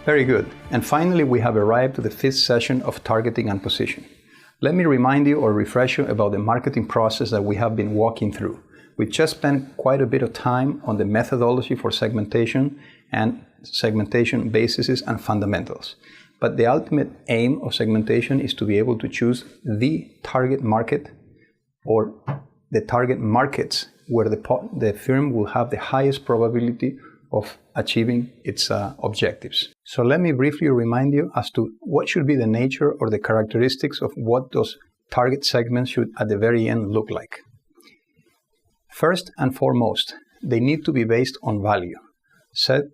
Very good. And finally, we have arrived to the fifth session of targeting and position. Let me remind you or refresh you about the marketing process that we have been walking through. We've just spent quite a bit of time on the methodology for segmentation and segmentation bases and fundamentals. But the ultimate aim of segmentation is to be able to choose the target market or the target markets where the firm will have the highest probability of achieving its objectives. So let me briefly remind you as to what should be the nature or the characteristics of what those target segments should at the very end look like. First and foremost, they need to be based on value.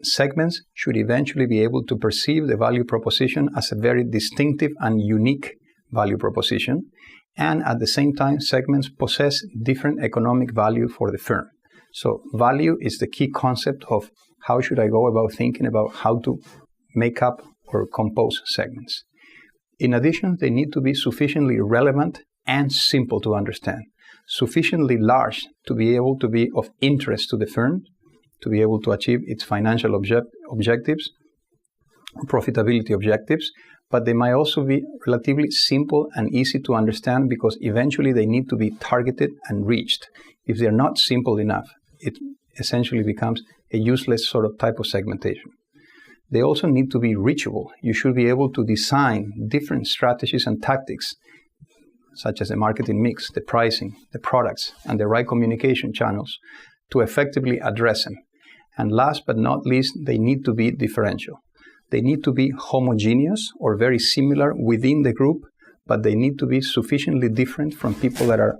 Segments should eventually be able to perceive the value proposition as a very distinctive and unique value proposition, and at the same time, segments possess different economic value for the firm. So value is the key concept of how should I go about thinking about how to make up or compose segments. In addition, they need to be sufficiently relevant and simple to understand, sufficiently large to be able to be of interest to the firm, to be able to achieve its financial objectives, profitability objectives, but they might also be relatively simple and easy to understand because eventually they need to be targeted and reached. If they're not simple enough, it essentially becomes a useless sort of type of segmentation. They also need to be reachable. You should be able to design different strategies and tactics, such as the marketing mix, the pricing, the products, and the right communication channels to effectively address them. And last but not least, they need to be differential. They need to be homogeneous or very similar within the group, but they need to be sufficiently different from people that are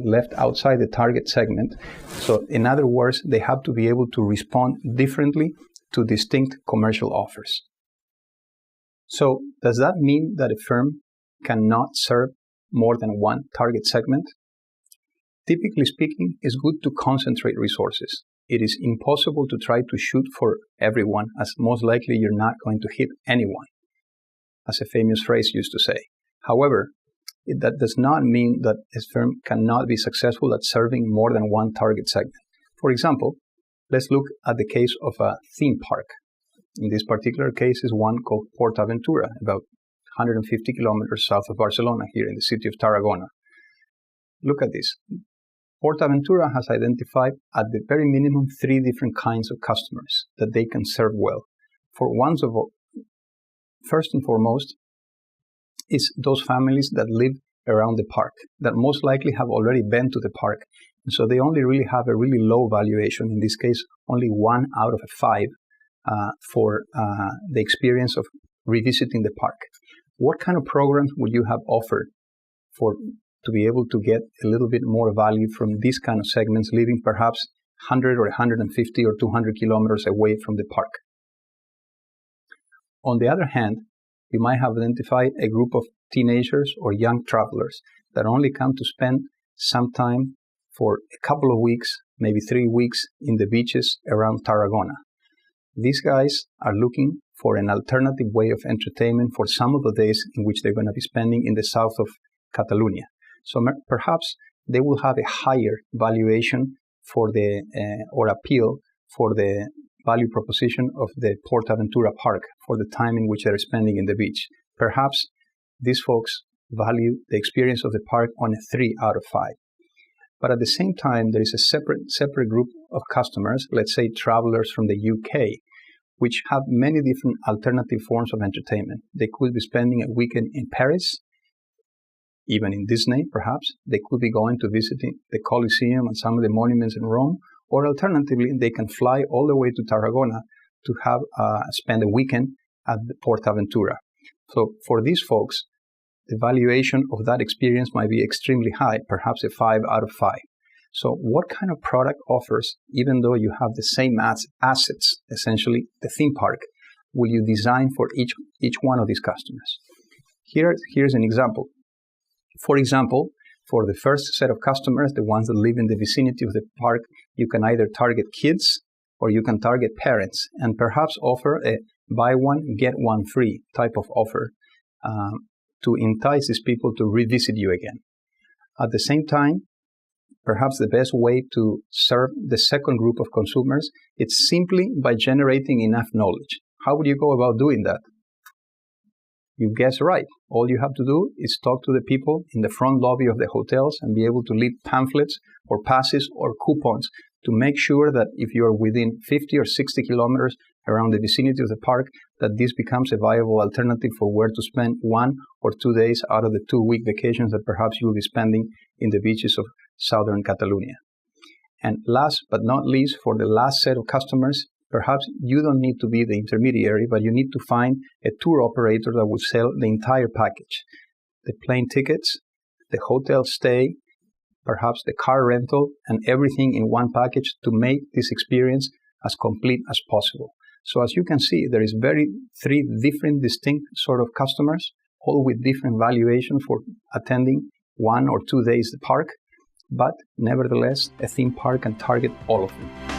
left outside the target segment. So in other words, they have to be able to respond differently to distinct commercial offers. So does that mean that a firm cannot serve more than one target segment? Typically speaking, it's good to concentrate resources. It is impossible to try to shoot for everyone, as most likely you're not going to hit anyone, as a famous phrase used to say. However, that does not mean that a firm cannot be successful at serving more than one target segment. For example, let's look at the case of a theme park. In this particular case is one called PortAventura, about 150 kilometers south of Barcelona, here in the city of Tarragona. Look at this. PortAventura has identified at the very minimum 3 different kinds of customers that they can serve well. First and foremost, is those families that live around the park, that most likely have already been to the park. And so they only really have a really low valuation, in this case, only 1 out of 5 for the experience of revisiting the park. What kind of programs would you have offered to be able to get a little bit more value from these kind of segments living perhaps 100 or 150 or 200 kilometers away from the park? On the other hand, you might have identified a group of teenagers or young travelers that only come to spend some time for a couple of weeks, maybe 3 weeks, in the beaches around Tarragona. These guys are looking for an alternative way of entertainment for some of the days in which they're going to be spending in the south of Catalonia. So perhaps they will have a higher valuation for or appeal for the value proposition of the PortAventura Park for the time in which they're spending in the beach. Perhaps these folks value the experience of the park on a 3 out of 5. But at the same time, there is a separate group of customers, let's say travelers from the UK, which have many different alternative forms of entertainment. They could be spending a weekend in Paris, even in Disney, perhaps. They could be going to visiting the Colosseum and some of the monuments in Rome, or alternatively, they can fly all the way to Tarragona to have spend a weekend at the PortAventura. So for these folks, the valuation of that experience might be extremely high, perhaps a 5 out of 5. So what kind of product offers, even though you have the same assets, essentially the theme park, will you design for each one of these customers? Here's an example. For example, for the first set of customers, the ones that live in the vicinity of the park, you can either target kids or you can target parents and perhaps offer a buy one, get one free type of offer to entice these people to revisit you again. At the same time, perhaps the best way to serve the second group of consumers is simply by generating enough knowledge. How would you go about doing that? You guessed right. All you have to do is talk to the people in the front lobby of the hotels and be able to leave pamphlets or passes or coupons to make sure that if you are within 50 or 60 kilometers around the vicinity of the park, that this becomes a viable alternative for where to spend 1 or 2 days out of the 2-week vacations that perhaps you'll be spending in the beaches of southern Catalonia. And last but not least, for the last set of customers, perhaps you don't need to be the intermediary, but you need to find a tour operator that will sell the entire package. The plane tickets, the hotel stay, perhaps the car rental, and everything in one package to make this experience as complete as possible. So as you can see, there is 3 different distinct sort of customers, all with different valuations for attending 1 or 2 days the park, but nevertheless, a theme park can target all of them.